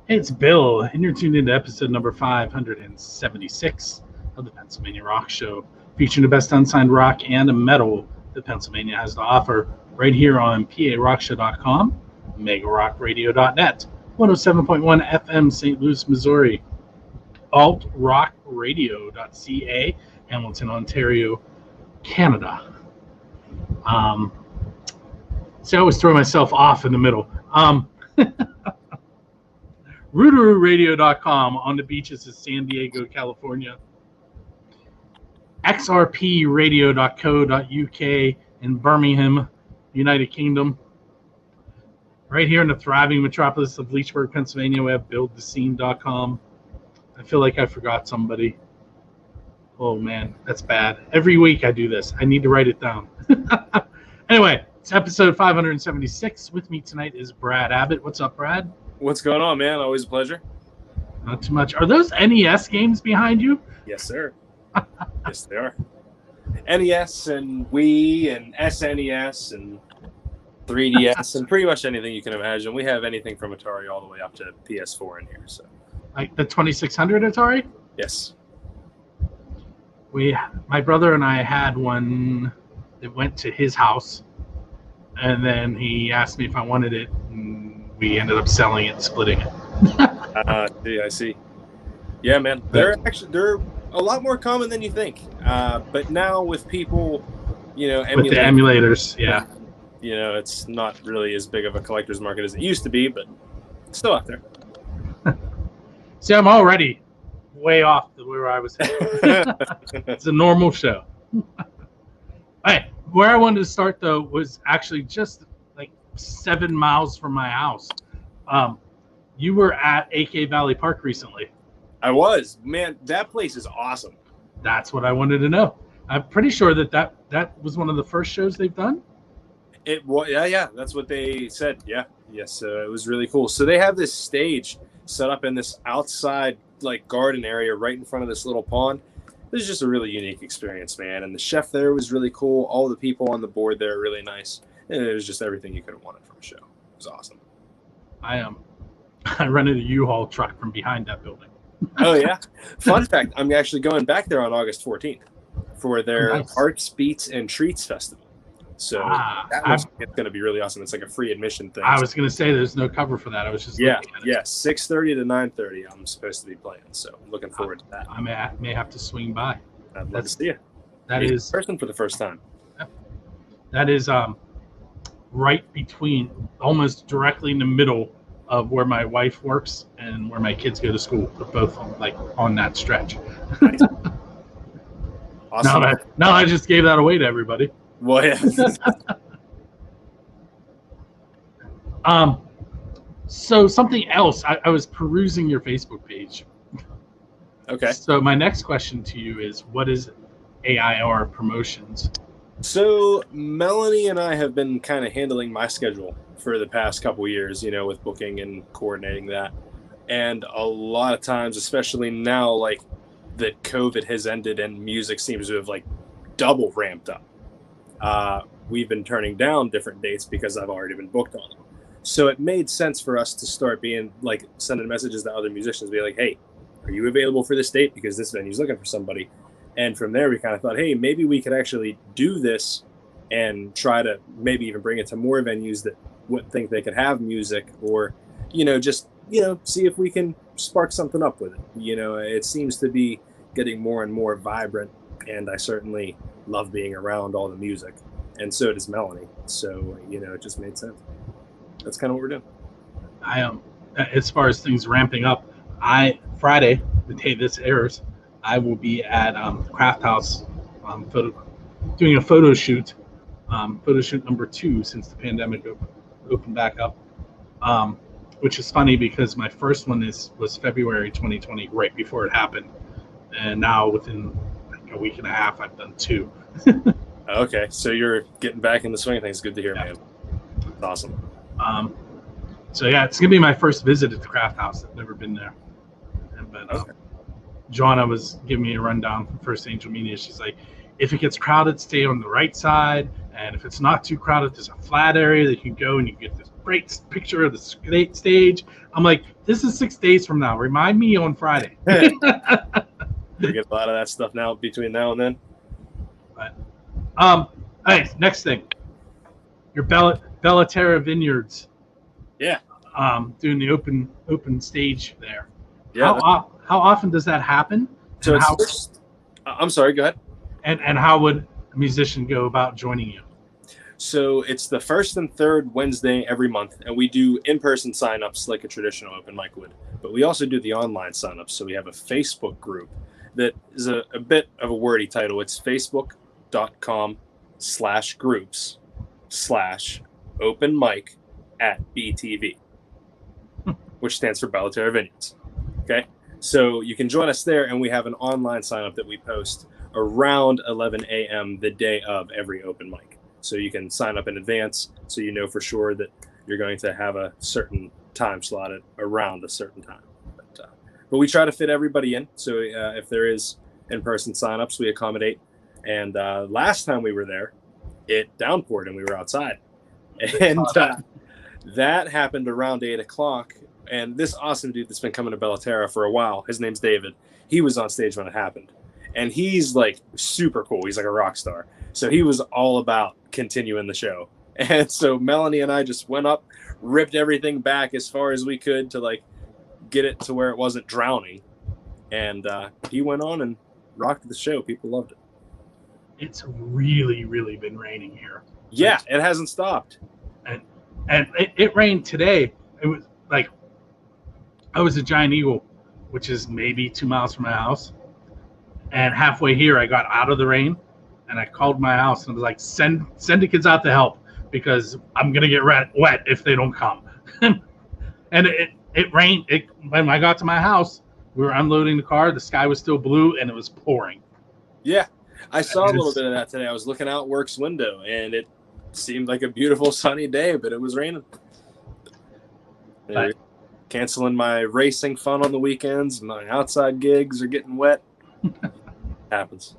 Hey, it's Bill, and you're tuned into episode number 576 of the Pennsylvania Rock Show, featuring the best unsigned rock and metal that Pennsylvania has to offer, right here on PARockshow.com, megarockradio.net, 107.1 FM St. Louis, Missouri, altrockradio.ca, Hamilton, Ontario, Canada. See, I always throw myself off in the middle. RootarooRadio.com on the beaches of San Diego, California. XRPRadio.co.uk in Birmingham, United Kingdom. Right here in the thriving metropolis of Leechburg, Pennsylvania, we have BuildTheScene.com. I feel like I forgot somebody. Oh, man, that's bad. Every week I do this. I need to write it down. Anyway, it's episode 576. With me tonight is Brad Abbott. What's up, Brad? What's going on, man? Always a pleasure. Not too much. Are those NES games behind you? Yes, sir. Yes, they are. NES and Wii and SNES and 3DS and pretty much anything you can imagine. We have anything from Atari all the way up to PS4 in here. So, like the 2600 Atari? Yes. My brother and I had one that went to his house, and then he asked me if I wanted it, and we ended up selling it and splitting it. I see. Yeah, man. They're a lot more common than you think. But now with people, with the emulators, yeah. It's not really as big of a collector's market as it used to be, but it's still out there. See, I'm already way off where I was headed. It's a normal show. Hey, where I wanted to start, though, was actually just 7 miles from my house. You were at AK Valley Park recently. I was. Man, that place is awesome. That's what I wanted to know. I'm pretty sure that was one of the first shows they've done. It was, yeah. That's what they said. Yeah, yes. It was really cool. So they have this stage set up in this outside garden area right in front of this little pond. It was just a really unique experience, man. And the chef there was really cool. All the people on the board there are really nice. And it was just everything you could have wanted from a show. It was awesome. I rented a U-Haul truck from behind that building. Oh, yeah. Fun fact, I'm actually going back there on August 14th for their Arts, Beats, and Treats Festival. So it's going to be really awesome. It's like a free admission thing. I was going to say there's no cover for that. I was just looking at it. 6:30 to 9:30 I'm supposed to be playing. So I'm looking forward to that. I may have to swing by. I'd love to see you. That is person for the first time. That is right between, almost directly in the middle of where my wife works and where my kids go to school. They're both on that stretch. Nice. Awesome. Now I just gave that away to everybody. Well, yeah. So something else. I was perusing your Facebook page. Okay. So my next question to you is, what is AIR Promotions? So Melanie and I have been kind of handling my schedule for the past couple years, with booking and coordinating that. And a lot of times, especially now, that COVID has ended and music seems to have double ramped up. We've been turning down different dates because I've already been booked on them. So it made sense for us to start being sending messages to other musicians, be like, hey, are you available for this date? Because this venue's looking for somebody. And from there, we kind of thought, hey, maybe we could actually do this and try to maybe even bring it to more venues that wouldn't think they could have music, or, see if we can spark something up with it. It seems to be getting more and more vibrant, and I certainly love being around all the music. And so does Melanie. So, it just made sense. That's kind of what we're doing. As far as things ramping up, Friday, the day this airs, I will be at Craft House doing a photo shoot number 2 since the pandemic opened back up, which is funny because my first one was February 2020, right before it happened, and now within a week and a half I've done 2. Okay, so you're getting back in the swing of things. Good to hear, man. That's awesome. So yeah, it's gonna be my first visit at the Craft House. I've never been there, but Joanna was giving me a rundown from First Angel Media. She's like, if it gets crowded, stay on the right side, and if it's not too crowded, there's a flat area that you can go and you get this great picture of the stage. I'm like, this is 6 days from now. Remind me on Friday. We get a lot of that stuff now between now and then. But, hey, next thing, your Bellaterra Vineyards. Yeah. Doing the open stage there. Yeah. How often does that happen? So I'm sorry. Go ahead. And how would a musician go about joining you? So it's the first and third Wednesday every month, and we do in-person signups like a traditional open mic would. But we also do the online signups. So we have a Facebook group that is a bit of a wordy title. It's facebook.com/groups/open-mic@BTV, which stands for Bellaterra Vineyards. Okay. So you can join us there, and we have an online sign-up that we post around 11 a.m. the day of every open mic. So you can sign up in advance so you know for sure that you're going to have a certain time slot at around a certain time. But we try to fit everybody in. So if there is in-person sign-ups, we accommodate. And last time we were there, it downpoured and we were outside. And that happened around 8 o'clock. And this awesome dude that's been coming to Bellaterra for a while, his name's David. He was on stage when it happened. And he's like super cool. He's like a rock star. So he was all about continuing the show. And so Melanie and I just went up, ripped everything back as far as we could to like get it to where it wasn't drowning. And he went on and rocked the show. People loved it. It's really, really been raining here. Yeah, it hasn't stopped. And it rained today. It was like, I was at Giant Eagle, which is maybe 2 miles from my house. And halfway here, I got out of the rain, and I called my house and I was like, send the kids out to help because I'm going to get wet if they don't come. And it rained. When I got to my house, we were unloading the car. The sky was still blue, and it was pouring. Yeah, I saw a little bit of that today. I was looking out work's window, and it seemed like a beautiful sunny day, but it was raining. Canceling my racing fun on the weekends. My outside gigs are getting wet. Happens.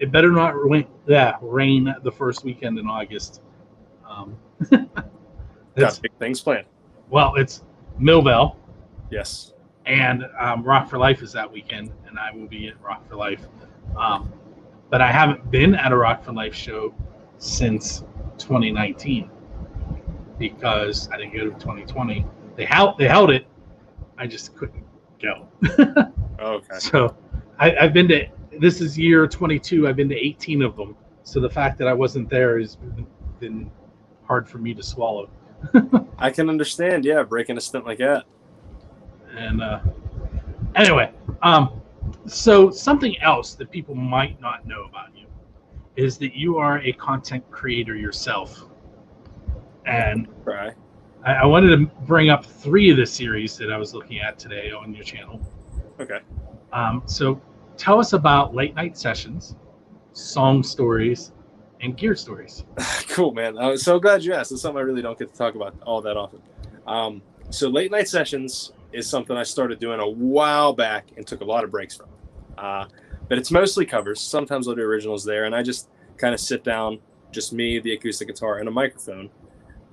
It better not rain the first weekend in August. Got big things planned. Well, it's Millville. Yes. And Rock for Life is that weekend, and I will be at Rock for Life. But I haven't been at a Rock for Life show since 2019 because I didn't go to 2020. They held it. I just couldn't go. Okay. So I've been to, this is year 22. I've been to 18 of them. So the fact that I wasn't there has been hard for me to swallow. I can understand. Yeah. Breaking a stint like that. And anyway, so something else that people might not know about you is that you are a content creator yourself. And right. I wanted to bring up 3 of the series that I was looking at today on your channel. Okay. So tell us about Late Night Sessions, Song Stories, and Gear Stories. Cool, man. I'm so glad you asked. It's something I really don't get to talk about all that often. So Late Night Sessions is something I started doing a while back and took a lot of breaks from. But it's mostly covers. Sometimes I'll do originals there, and I just kind of sit down, just me, the acoustic guitar, and a microphone,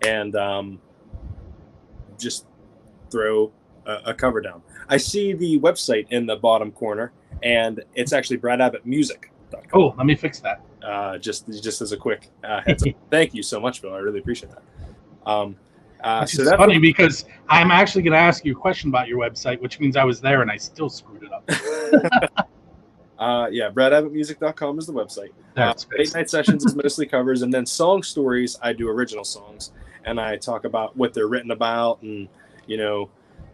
and just throw a cover down. I see the website in the bottom corner, and it's actually BradAbbottMusic.com. Oh, let me fix that. Just as a quick heads up. Thank you so much, Phil. I really appreciate that. So that's funny because I'm actually going to ask you a question about your website, which means I was there and I still screwed it up. Yeah, BradAbbottMusic.com is the website. Late Night Sessions is mostly covers, and then Song Stories, I do original songs, and I talk about what they're written about, and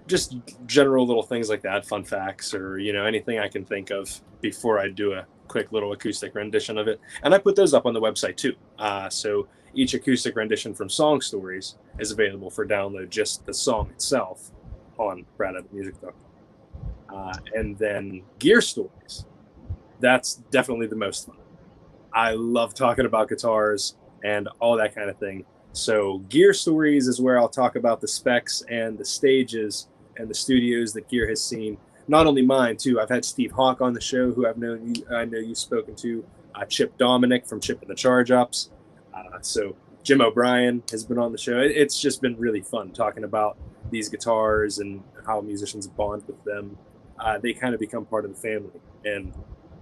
just general little things like that, fun facts, or anything I can think of before I do a quick little acoustic rendition of it. And I put those up on the website too. So each acoustic rendition from Song Stories is available for download, just the song itself, on BradAbbottMusic.com. And then Gear Stories, that's definitely the most fun. I love talking about guitars and all that kind of thing. So Gear Stories is where I'll talk about the specs and the stages and the studios that Gear has seen. Not only mine too. I've had Steve Hawk on the show, who I know you've spoken to. Chip Dominic from Chip and the Charge Ups. So Jim O'Brien has been on the show. It's just been really fun talking about these guitars and how musicians bond with them. They kind of become part of the family and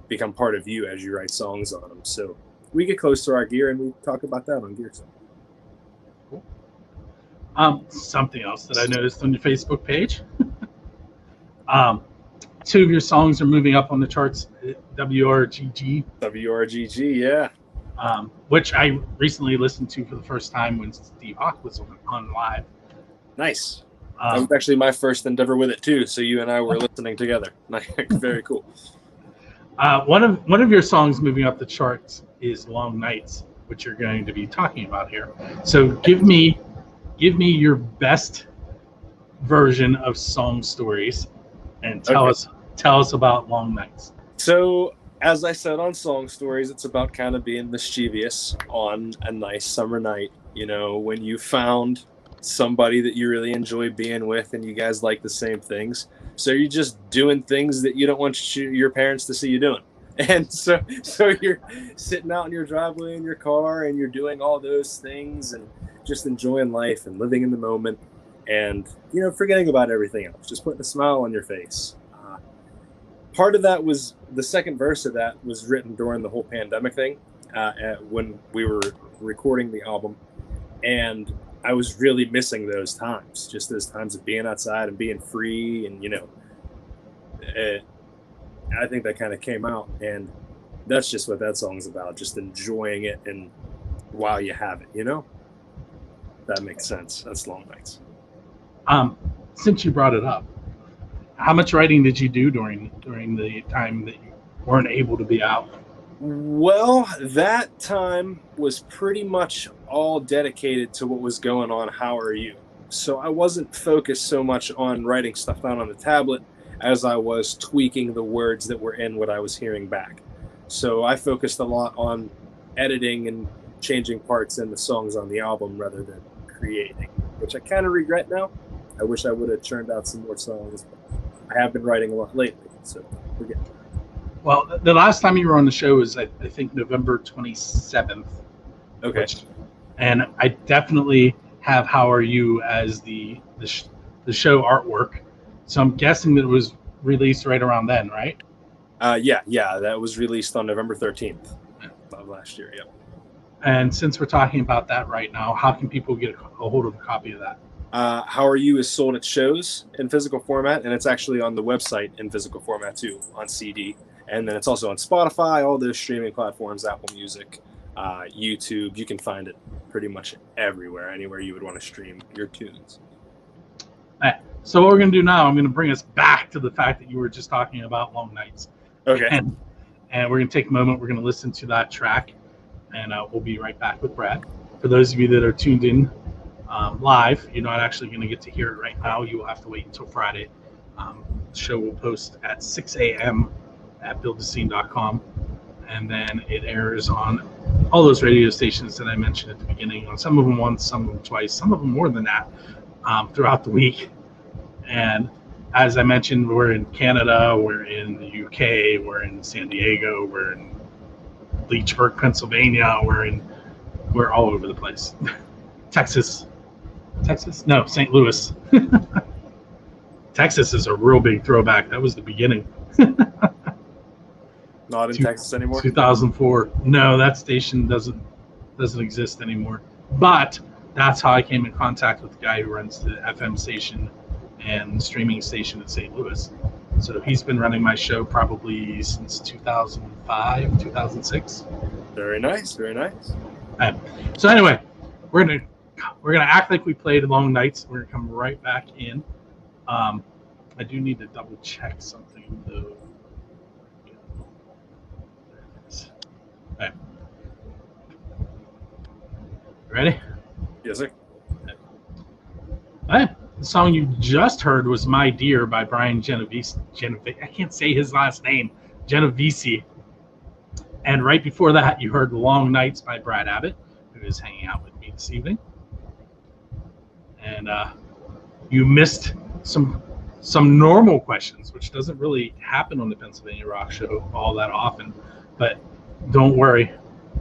become part of you as you write songs on them. So we get close to our gear and we talk about that on Gear Song. Something else that I noticed on your Facebook page. Two of your songs are moving up on the charts, WRGG. WRGG, yeah. Which I recently listened to for the first time when Steve Hawk was on live. Nice. That was actually my first endeavor with it too. So you and I were listening together. Very cool. One of your songs moving up the charts is "Long Nights," which you're going to be talking about here. So give me your best version of Song Stories, and tell us about "Long Nights." So, as I said on Song Stories, it's about kind of being mischievous on a nice summer night. You know, when you found somebody that you really enjoy being with and you guys like the same things. So you're just doing things that you don't want your parents to see you doing. And so you're sitting out in your driveway in your car and you're doing all those things and just enjoying life and living in the moment and, you know, forgetting about everything else, just putting a smile on your face. Part of that was the second verse of that was written during the whole pandemic thing when we were recording the album. And I was really missing those times, just those times of being outside and being free. And, you know, I think that kind of came out. And that's just what that song's about, just enjoying it and while you have it, you know? That makes sense. That's Long Nights. Since you brought it up, how much writing did you do during the time that you weren't able to be out? Well, that time was pretty much all dedicated to what was going on. How are you? So I wasn't focused so much on writing stuff down on the tablet as I was tweaking the words that were in what I was hearing back. So I focused a lot on editing and changing parts in the songs on the album rather than creating, which I kind of regret now. I wish I would have churned out some more songs, but I have been writing a lot lately, so we're getting there. Well, the last time you were on the show was, I think, November 27th. Okay. And I definitely have How Are You as the show artwork. So I'm guessing that it was released right around then, right? Yeah, that was released on November 13th of last year, yeah. And since we're talking about that right now, how can people get a hold of a copy of that? How Are You is sold at shows in physical format, and it's actually on the website in physical format too, on CD. And then it's also on Spotify, all those streaming platforms, Apple Music, YouTube. You can find it pretty much everywhere, anywhere you would want to stream your tunes. All right. So what we're going to do now, I'm going to bring us back to the fact that you were just talking about Long Nights. Okay. And we're going to take a moment. We're going to listen to that track, and we'll be right back with Brad. For those of you that are tuned in live, you're not actually going to get to hear it right now. You will have to wait until Friday. The show will post at 6 a.m. at buildascene.com, and then it airs on all those radio stations that I mentioned at the beginning. On some of them once, some of them twice, some of them more than that throughout the week. And as I mentioned, we're in Canada, we're in the UK, we're in San Diego, we're in Leechburg, Pennsylvania, we're all over the place. Texas, no, St. Louis. Texas is a real big throwback. That was the beginning. Not in Texas anymore? 2004. No, that station doesn't exist anymore. But that's how I came in contact with the guy who runs the FM station and streaming station in St. Louis. So he's been running my show probably since 2005, 2006. Very nice, very nice. Right. So anyway, we're gonna act like we played Long Nights. We're gonna come right back in. I do need to double check something though. Okay. Ready? Yes, sir. Okay. The song you just heard was My Dear by Brian Genovese. I can't say his last name. Genovese. And right before that, you heard Long Nights by Brad Abbott, who is hanging out with me this evening. And you missed some normal questions, which doesn't really happen on the Pennsylvania Rock Show all that often. But don't worry,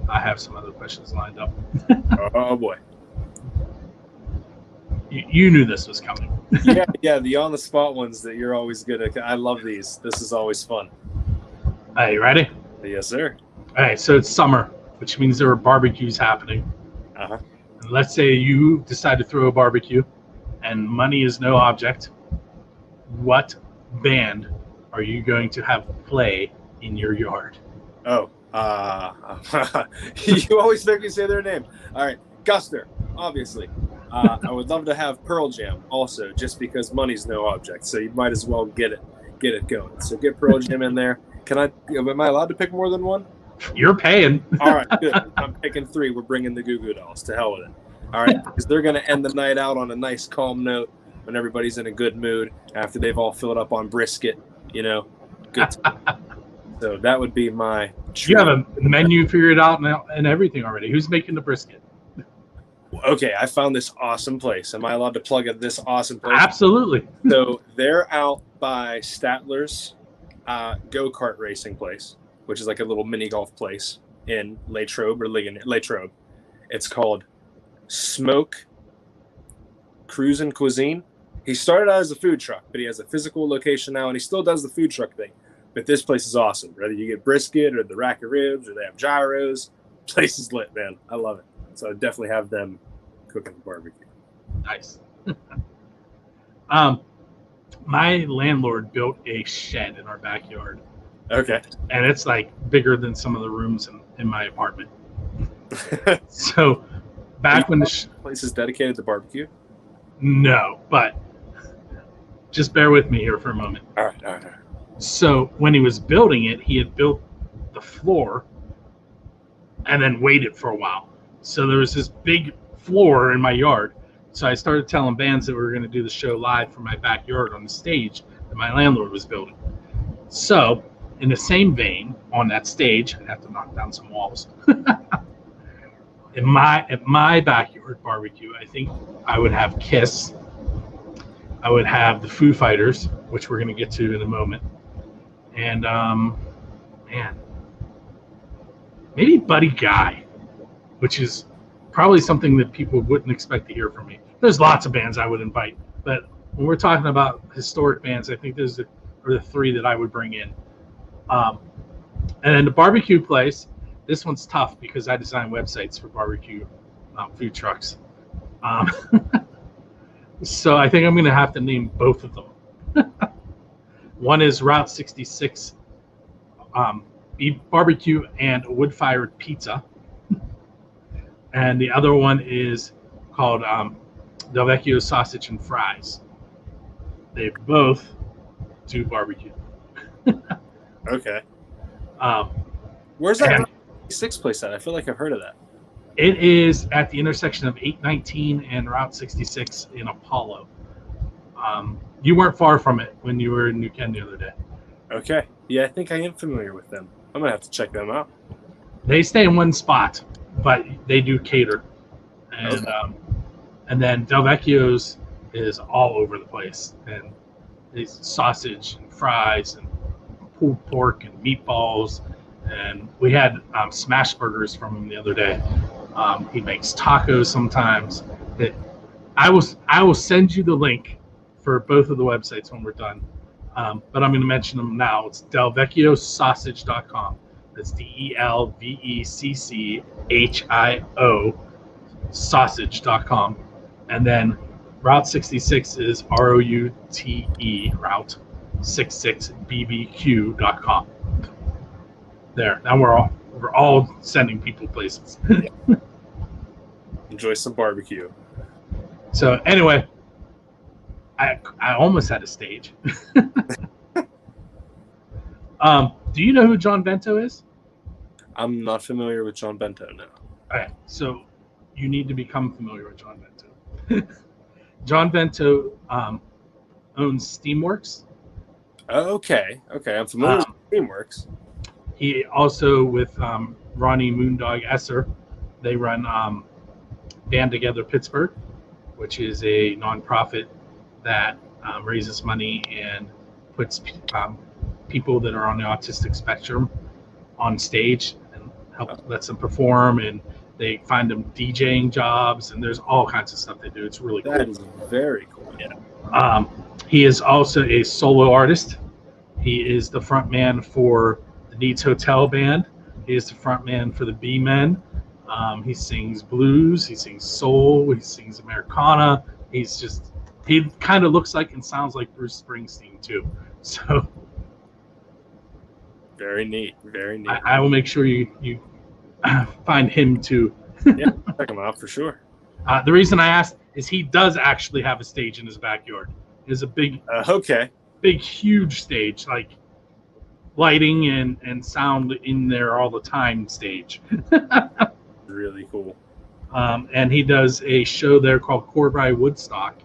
I have some other questions lined up. Oh boy. You knew this was coming. Yeah, the on the spot ones that you're always good at. I love these. This is always fun. Hey, you ready? Yes, sir. All right, so it's summer, which means there are barbecues happening. Uh-huh. And let's say you decide to throw a barbecue and money is no object. What band are you going to have play in your yard? Oh, you always make me say their name. All right, Guster, obviously. I would love to have Pearl Jam also, just because money's no object. So you might as well get it going. So get Pearl Jam in there. Am I allowed to pick more than one? You're paying. All right, good. I'm picking 3. We're bringing the Goo Goo Dolls. To hell with it. All right, because they're going to end the night out on a nice, calm note when everybody's in a good mood after they've all filled up on brisket. Good. So that would be my. You have a menu figured out and everything already. Who's making the brisket? Okay, I found this awesome place. Am I allowed to plug at this awesome place? Absolutely. So they're out by Statler's go-kart racing place, which is like a little mini golf place in Latrobe or Latrobe. It's called Smoke Cruising Cuisine. He started out as a food truck, but he has a physical location now, and he still does the food truck thing. But this place is awesome. Whether you get brisket or the rack of ribs or they have gyros, place is lit, man. I love it. So I definitely have them cooking the barbecue. Nice. My landlord built a shed in our backyard. Okay. And it's like bigger than some of the rooms in my apartment. So back when the place is dedicated to barbecue? No, but just bear with me here for a moment. All right. So when he was building it, he had built the floor and then waited for a while. So there was this big floor in my yard. So I started telling bands that we were going to do the show live from my backyard on the stage that my landlord was building. So in the same vein, on that stage, I have to knock down some walls. At my backyard barbecue, I think I would have Kiss. I would have the Foo Fighters, which we're going to get to in a moment. And, maybe Buddy Guy, which is probably something that people wouldn't expect to hear from me. There's lots of bands I would invite, but when we're talking about historic bands, I think those are the 3 that I would bring in. And then the barbecue place, this one's tough because I design websites for barbecue food trucks. So I think I'm going to have to name both of them. One is Route 66 beef barbecue and wood-fired pizza. And the other one is called Del Vecchio Sausage and Fries. They both do barbecue. Okay. Where's that 6 place at? I feel like I've heard of that. It is at the intersection of 819 and Route 66 in Apollo. You weren't far from it when you were in New Ken the other day. Okay. Yeah, I think I am familiar with them. I'm going to have to check them out. They stay in one spot, but they do cater. And and then Del Vecchio's is all over the place. And it's sausage and fries and pulled pork and meatballs. And we had smash burgers from him the other day. He makes tacos sometimes. I will send you the link for both of the websites when we're done. But I'm going to mention them now. It's DelVecchioSausage.com. That's DelVecchio sausage.com. And then Route 66 is ROUTE Route 66BBQ.com. There. Now we're all sending people places. Enjoy some barbecue. So anyway, I almost had a stage. Do you know who John Bento is? I'm not familiar with John Bento, no. All right, so you need to become familiar with John Bento. John Bento owns Steamworks. Okay, I'm familiar with Steamworks. He also, with Ronnie Moondog Esser, they run Band Together Pittsburgh, which is a nonprofit that raises money and puts people that are on the autistic spectrum on stage and lets them perform, and they find them DJing jobs, and there's all kinds of stuff they do. It's really cool. That is very cool. Yeah. He is also a solo artist. He is the front man for the Needs Hotel band. He is the front man for the B-Men. He sings blues. He sings soul. He sings Americana. He kind of looks like and sounds like Bruce Springsteen too. So very neat. Very neat. I will make sure you find him too. Yeah, check him out for sure. The reason I asked is he does actually have a stage in his backyard. It's a big, big, huge stage, like lighting and sound in there all the time stage. Really cool. And he does a show there called Corby Woodstock,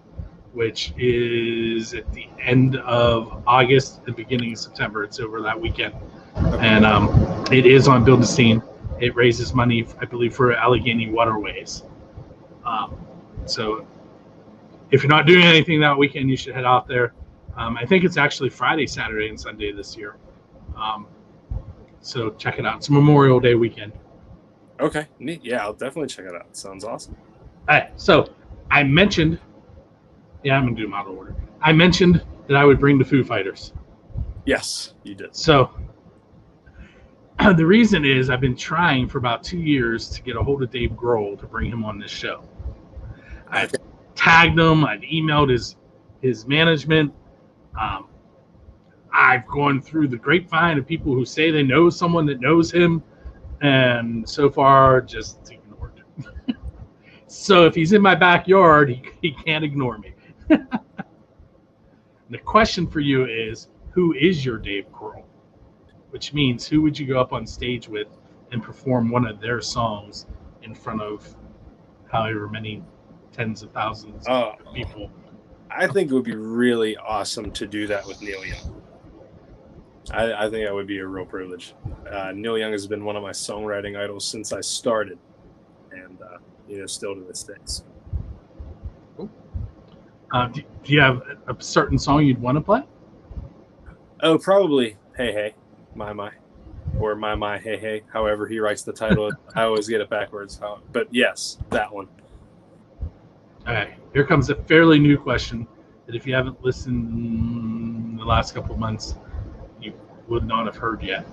which is at the end of August, the beginning of September. It's over that weekend. Okay. And it is on Build a Scene. It raises money, I believe, for Allegheny Waterways. So if you're not doing anything that weekend, you should head out there. I think it's actually Friday, Saturday, and Sunday this year. So check it out. It's Memorial Day weekend. Okay, neat. Yeah, I'll definitely check it out. Sounds awesome. All right, so I mentioned, I'm going to do them out of order. I mentioned that I would bring the Foo Fighters. Yes, you did. So the reason is I've been trying for about 2 years to get a hold of Dave Grohl to bring him on this show. I've tagged him. I've emailed his management. I've gone through the grapevine of people who say they know someone that knows him, and so far just ignored. So if he's in my backyard, he can't ignore me. The question for you is, who is your Dave Grohl? Which means, who would you go up on stage with and perform one of their songs in front of however many tens of thousands of people? I think it would be really awesome to do that with Neil Young. I think that would be a real privilege. Neil Young has been one of my songwriting idols since I started, and still to this day. So. Cool. Do you have a certain song you'd want to play? Oh, probably "Hey Hey, My," or "My Hey Hey." However he writes the title, I always get it backwards. But yes, that one. All right, here comes a fairly new question that if you haven't listened in the last couple of months, you would not have heard yet.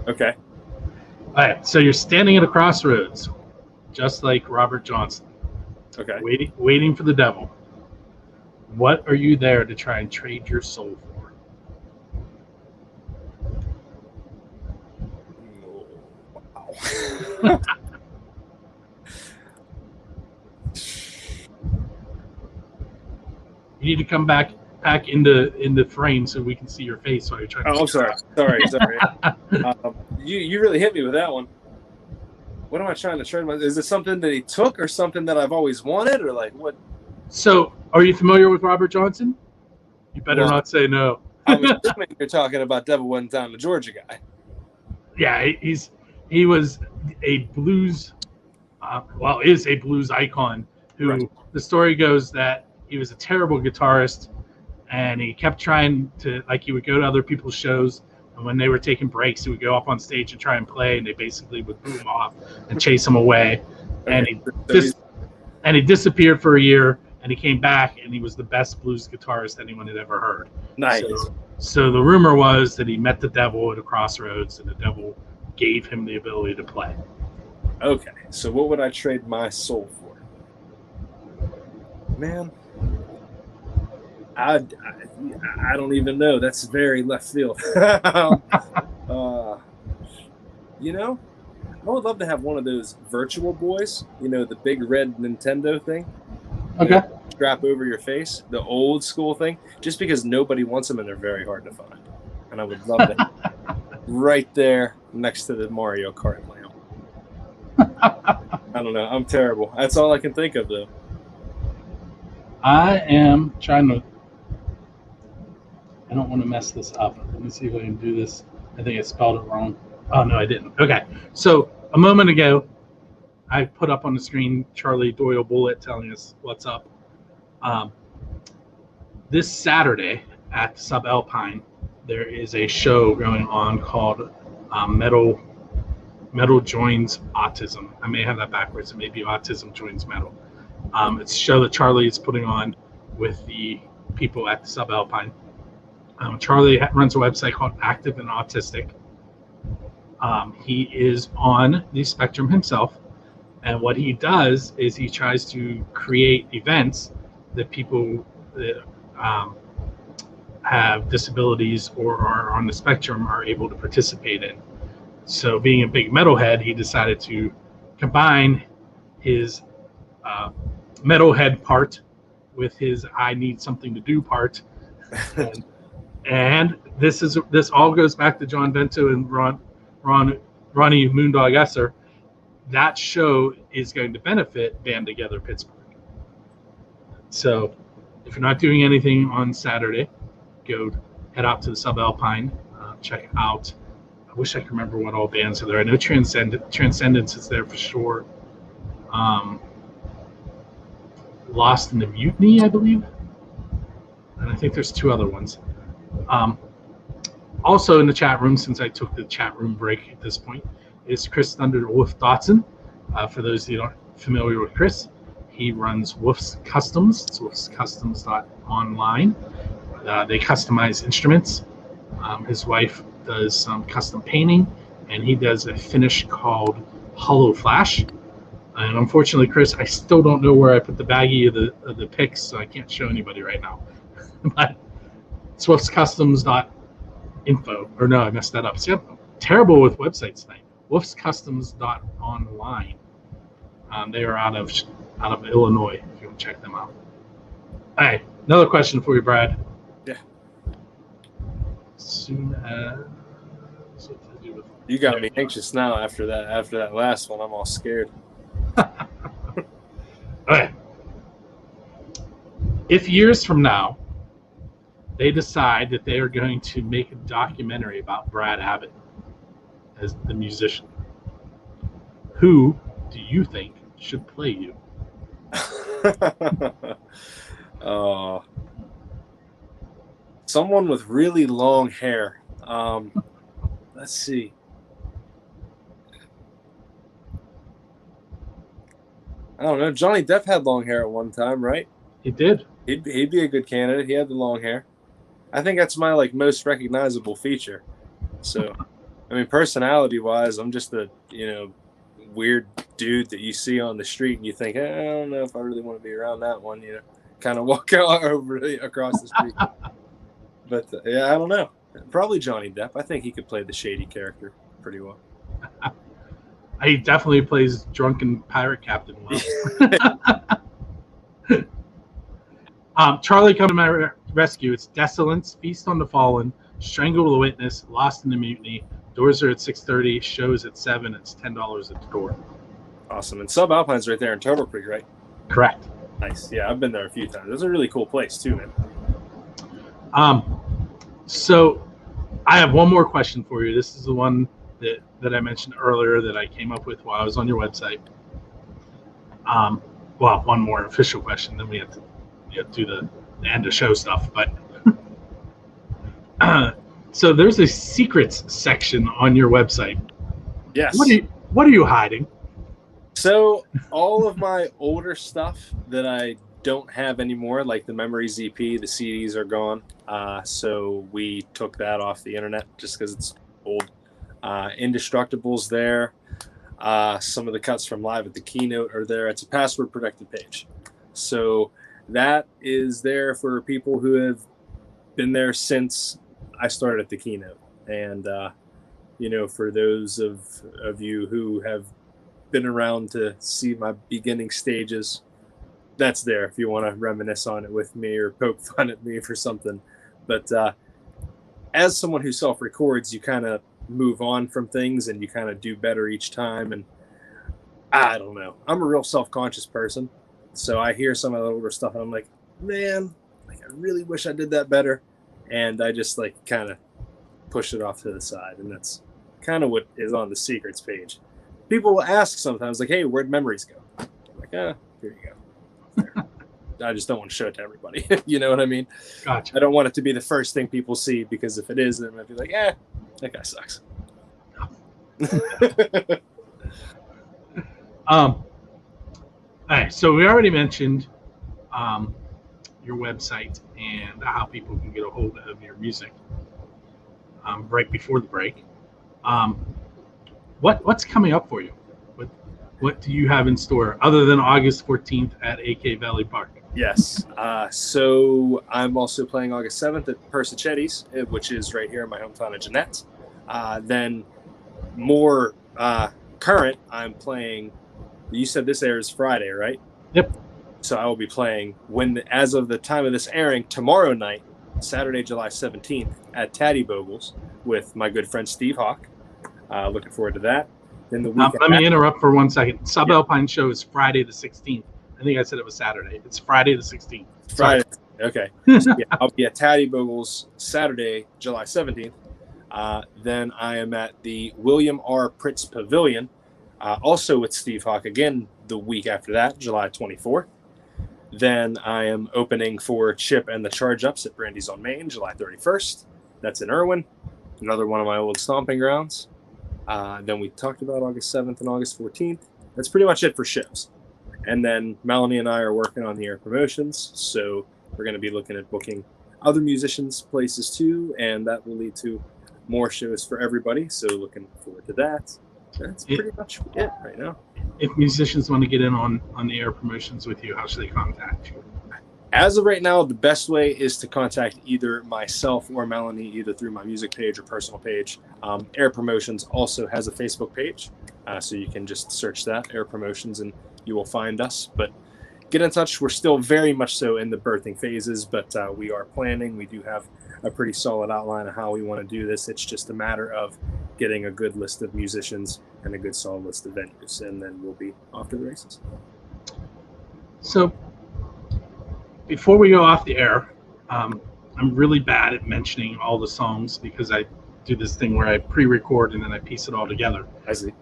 Okay. All right, so you're standing at a crossroads, just like Robert Johnson. Okay. Waiting for the devil. What are you there to try and trade your soul for? Wow. You need to come back into frame so we can see your face while you're trying. Oh, I'm sorry. You really hit me with that one. What am I trying to trade? Is it something that he took, or something that I've always wanted, or like what? So, are you familiar with Robert Johnson? You better not say no. I'm assuming you're talking about Devil Went Down to Georgia guy. Yeah, he was a blues, is a blues icon. Who right. The story goes that he was a terrible guitarist, and he kept trying to, he would go to other people's shows, and when they were taking breaks, he would go up on stage and try and play, and they basically would boo him off and chase him away. And he disappeared for a year, and he came back, and he was the best blues guitarist anyone had ever heard. Nice. So the rumor was that he met the devil at a crossroads, and the devil gave him the ability to play. Okay, so what would I trade my soul for? Man, I don't even know. That's very left field. I would love to have one of those Virtual Boys, the big red Nintendo thing. Okay. Strap over your face, the old school thing, just because nobody wants them and they're very hard to find. And I would love that right there next to the Mario Kart lamp. I don't know. I'm terrible. That's all I can think of, though. I am trying to... I don't want to mess this up. Let me see if I can do this. I think I spelled it wrong. Oh, no, I didn't. Okay. So a moment ago, I put up on the screen Charlie Doyle Bullet telling us what's up. This Saturday at Subalpine, there is a show going on called Metal Metal joins autism. I may have that backwards. It may be autism joins metal. It's a show that Charlie is putting on with the people at the Subalpine. Charlie runs a website called Active and Autistic. He is on the spectrum himself, and what he does is he tries to create events that people that have disabilities or are on the spectrum are able to participate in. So being a big metalhead, he decided to combine his metalhead part with his I need something to do part. And this all goes back to John Vento and Ronnie Moondog Esser. That show is going to benefit Band Together Pittsburgh. So if you're not doing anything on Saturday, head out to the Subalpine, check out. I wish I could remember what all bands are there. I know Transcendence is there for sure. Lost in the Mutiny, I believe. And I think there's 2 other ones. Also in the chat room, since I took the chat room break at this point, is Chris Thunder Wolf Dotson. For those that aren't familiar with Chris, he runs Wolf's Customs. It's wolfscustoms.online. They customize instruments. His wife does some custom painting, and he does a finish called Hollow Flash. And unfortunately, Chris, I still don't know where I put the baggie of the pics, so I can't show anybody right now. But it's wolfscustoms.info. Or no, I messed that up. See, I'm terrible with websites tonight. wolfscustoms.online. They are out of Illinois, if you want to check them out. All right, another question for you, Brad. Yeah. Soon as you got me anxious now after that last one. I'm all scared. Okay. If years from now they decide that they are going to make a documentary about Brad Abbott as the musician, who do you think should play you? Someone with really long hair. Let's see. I don't know. Johnny Depp had long hair at one time, right? He did. He'd be a good candidate. He had the long hair. I think that's my most recognizable feature. So, I mean, personality-wise, I'm just a weird dude that you see on the street and you think, I don't know if I really want to be around that one. Kind of walk out across the street. But yeah, I don't know. Probably Johnny Depp. I think he could play the shady character pretty well. He definitely plays drunken pirate captain well. Charlie, come to my rescue. It's Desolence, Feast on the Fallen, Strangle the Witness, Lost in the Mutiny. Doors are at 6:30. Shows at 7. It's $10 at the door. Awesome. And Subalpine's right there in Turtle Creek, right? Correct. Nice. Yeah, I've been there a few times. It's a really cool place too, man. So I have one more question for you. This is the one that I mentioned earlier that I came up with while I was on your website. Well, one more official question, then we have to do the end of show stuff. But so there's a secrets section on your website. Yes. What are you hiding? So all of my older stuff that I don't have anymore, like the Memories EP, the CDs are gone. So we took that off the internet just because it's old. Indestructible's there. Some of the cuts from Live at the Keynote are there. It's a password protected page. So that is there for people who have been there since I started at the Keynote. And, for those of you who have been around to see my beginning stages, that's there if you want to reminisce on it with me or poke fun at me for something. But as someone who self-records, you kind of move on from things and you kind of do better each time. And I don't know. I'm a real self-conscious person. So I hear some of the older stuff and I'm like, man, I really wish I did that better. And I just kind of push it off to the side. And that's kind of what is on the secrets page. People will ask sometimes hey, where'd Memories go? I'm like, here you go. I just don't want to show it to everybody. You know what I mean? Gotcha. I don't want it to be the first thing people see, because if it is, then it might be like, that guy sucks. All right, so we already mentioned your website and how people can get a hold of your music right before the break. What's coming up for you? What do you have in store other than August 14th at AK Valley Park? Yes. So I'm also playing August 7th at Persicetti's, which is right here in my hometown of Jeanette. Then more current, I'm playing. You said this airs Friday, right? Yep. So I will be playing as of the time of this airing, tomorrow night, Saturday, July 17th, at Taddy Bogle's with my good friend Steve Hawk. Looking forward to that. Then the weekend. Let me interrupt for 1 second. Subalpine show is Friday the 16th. I think I said it was Saturday. It's Friday the 16th. Friday. Okay. So, yeah, I'll be at Taddy Bogle's Saturday, July 17th. Then I am at the William R. Pritz Pavilion, also with Steve Hawk again the week after that, July 24th. Then I am opening for Chip and the Charge Ups at Brandy's on Main, July 31st. That's in Irwin, another one of my old stomping grounds. Then we talked about August 7th and August 14th. That's pretty much it for shows. And then Melanie and I are working on the air promotions, so we're going to be looking at booking other musicians' places too, and that will lead to more shows for everybody. So looking forward to that. That's pretty much it right now. If musicians want to get in on the air promotions with you, how should they contact you? As of right now, the best way is to contact either myself or Melanie, either through my music page or personal page. Air Promotions also has a Facebook page, so you can just search that, Air Promotions, and you will find us. But get in touch. We're still very much so in the birthing phases, but we are planning. We do have a pretty solid outline of how we want to do this. It's just a matter of getting a good list of musicians and a good solid list of venues, and then we'll be off to the races. So before we go off the air, I'm really bad at mentioning all the songs because I do this thing where I pre-record and then I piece it all together. I see.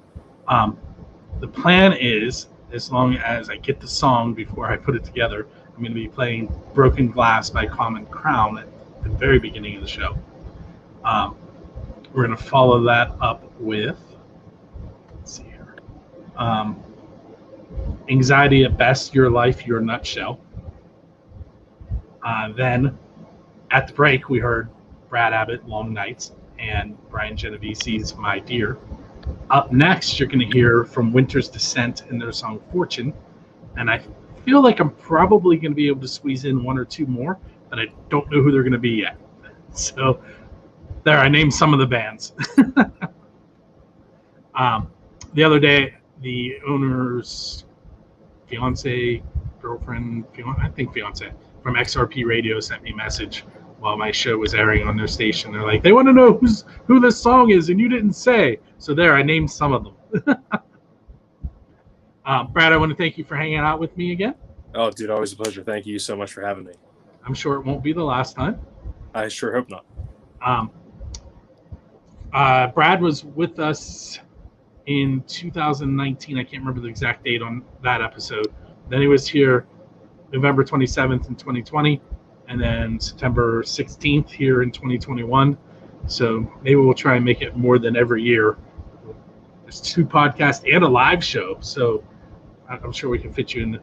The plan is, as long as I get the song before I put it together, I'm going to be playing Broken Glass by Common Crown at the very beginning of the show. We're going to follow that up with, let's see here, Anxiety at Best, Your Life, Your Nutshell. Then at the break, we heard Brad Abbott, Long Nights, and Brian Genovese's My Dear. Up next, you're going to hear from Winter's Descent and their song Fortune. And I feel like I'm probably going to be able to squeeze in one or two more, but I don't know who they're going to be yet. So there, I named some of the bands. The other day, the owner's fiance, girlfriend, I think fiance, from XRP Radio sent me a message while my show was airing on their station. They're like, they want to know who this song is, and you didn't say. So there, I named some of them. Brad, I want to thank you for hanging out with me again. Oh, dude, always a pleasure. Thank you so much for having me. I'm sure it won't be the last time. I sure hope not. Brad was with us in 2019. I can't remember the exact date on that episode. Then he was here November 27th in 2020, and then September 16th here in 2021. So maybe we'll try and make it more than every year. There's 2 podcasts and a live show, so I'm sure we can fit you in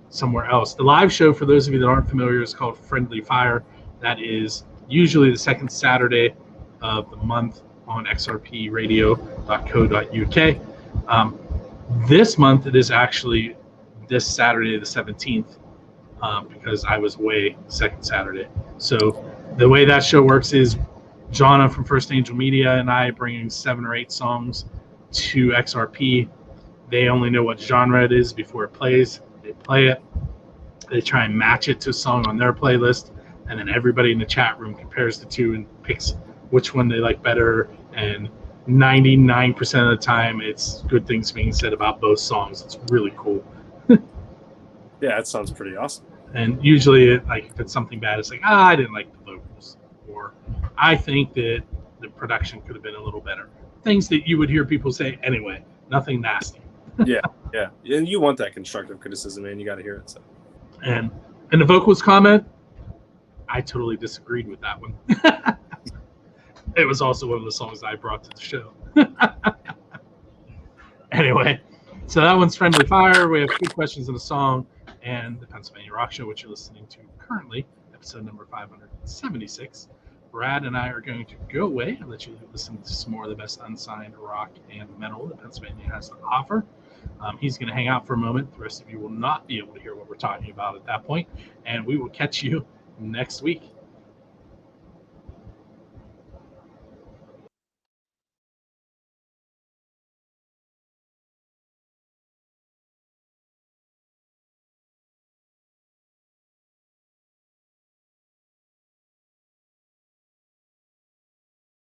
somewhere else. The live show, for those of you that aren't familiar, is called Friendly Fire. That is usually the second Saturday of the month on xrpradio.co.uk. This month it is actually this Saturday, the 17th, because I was away second Saturday. So the way that show works is Jonna from First Angel Media and I bringing 7 or 8 songs to XRP. They only know what genre it is before it plays. They play it. They try and match it to a song on their playlist, and then everybody in the chat room compares the two and picks which one they like better. And 99% of the time, it's good things being said about both songs. It's really cool. Yeah, that sounds pretty awesome. And usually, if it's something bad, it's like, I didn't like the vocals, or I think that the production could have been a little better. Things that you would hear people say anyway. Nothing nasty. Yeah. And you want that constructive criticism, man. You got to hear it. So. And the vocals comment, I totally disagreed with that one. It was also one of the songs I brought to the show. Anyway, so that one's Friendly Fire. We have 2 questions and a song, and the Pennsylvania Rock Show, which you're listening to currently, episode number 576. Brad and I are going to go away and let you listen to some more of the best unsigned rock and metal that Pennsylvania has to offer. He's going to hang out for a moment. The rest of you will not be able to hear what we're talking about at that point, and we will catch you next week.